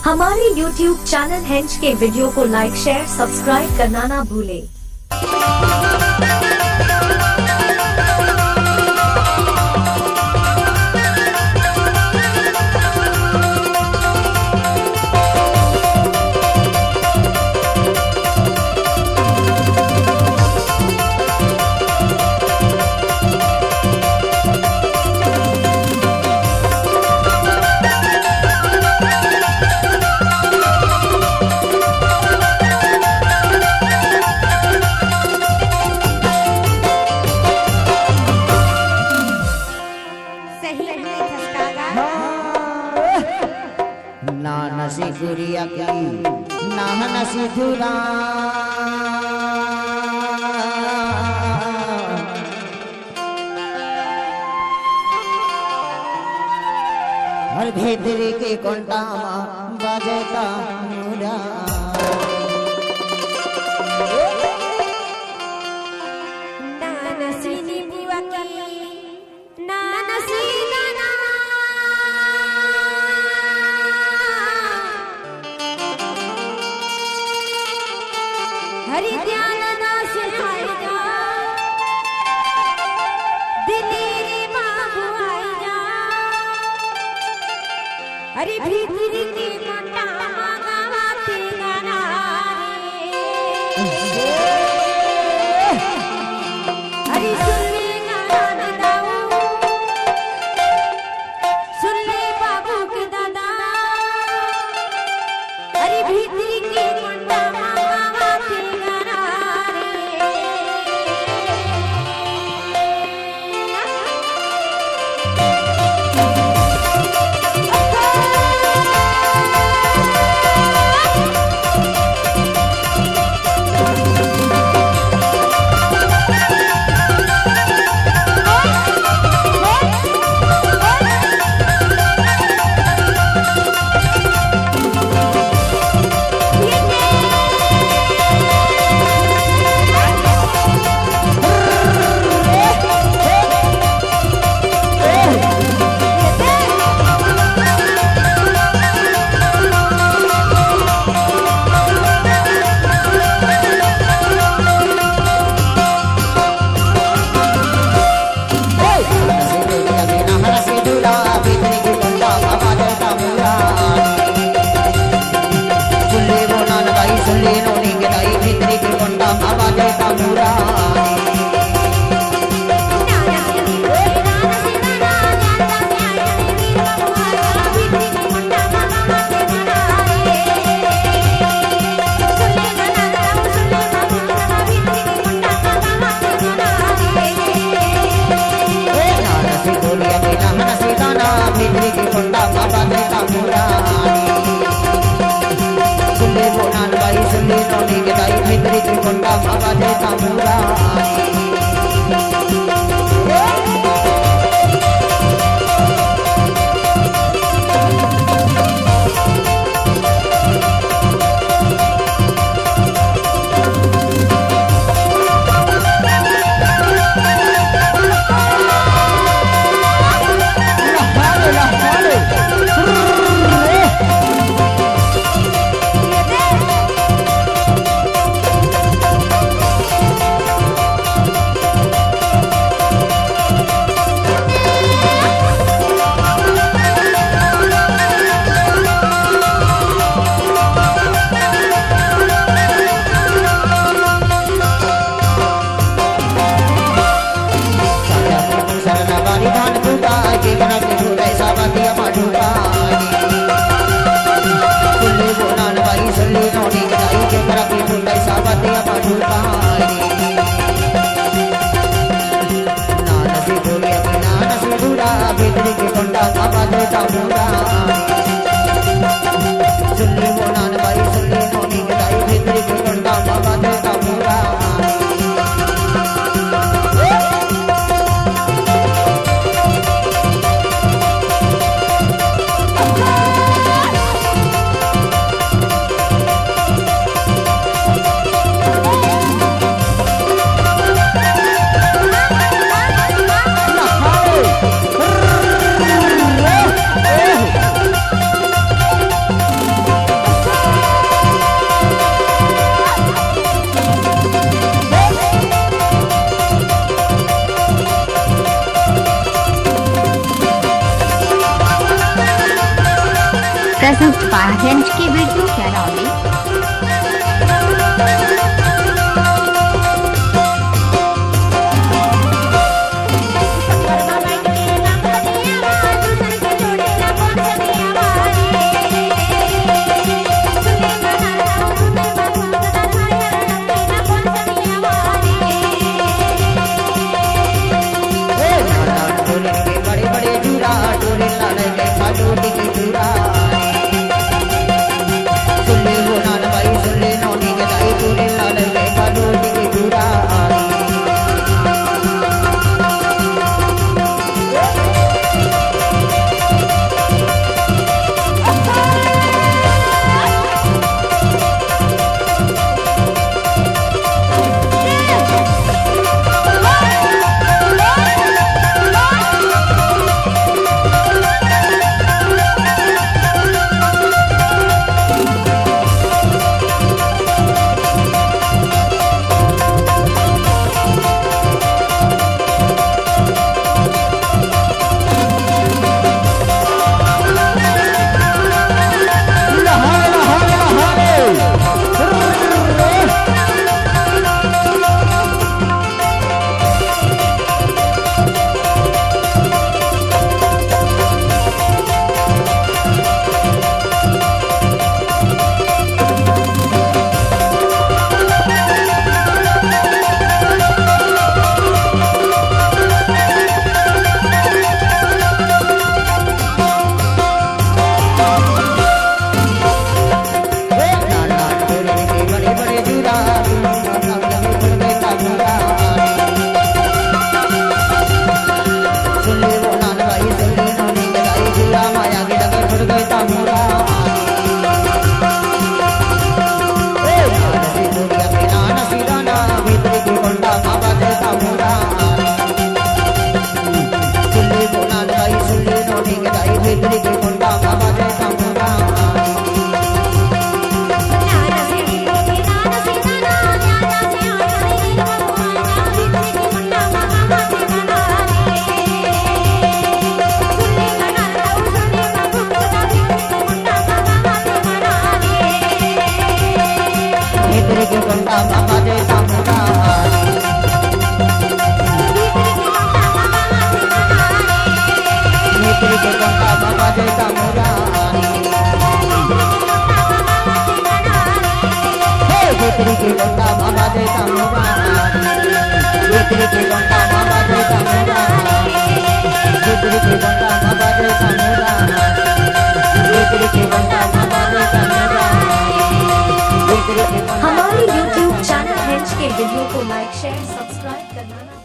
हमारे YouTube channel हेंच के वीडियो को लाइक शेयर सब्सक्राइब करना ना भूले। ना नसी गुरिया की ना नसी धुरा हर भेदरी के कोंटा बजता मुरा ना नसी नीबुआ की ना नसी गाना हरि ध्यान दास आई जा दिलेरी बाबू आई जा हरि भीतरी की कोंटा गावा के गाना हरि सुन ले गाना दाऊ सुन ले बाबू के दादा हरि भीतरी की Konta Present by HK Video Canali. बड़े बड़े चूरा डोरे लाल के खाटोटी की चूरा सुल्ले वो नाल भाई सुल्ले नौनी के दाई डोरे लाल के खाटोटी की चूरा हमारे YouTube चैनल हेंच के वीडियो को लाइक शेयर सब्सक्राइब करना ना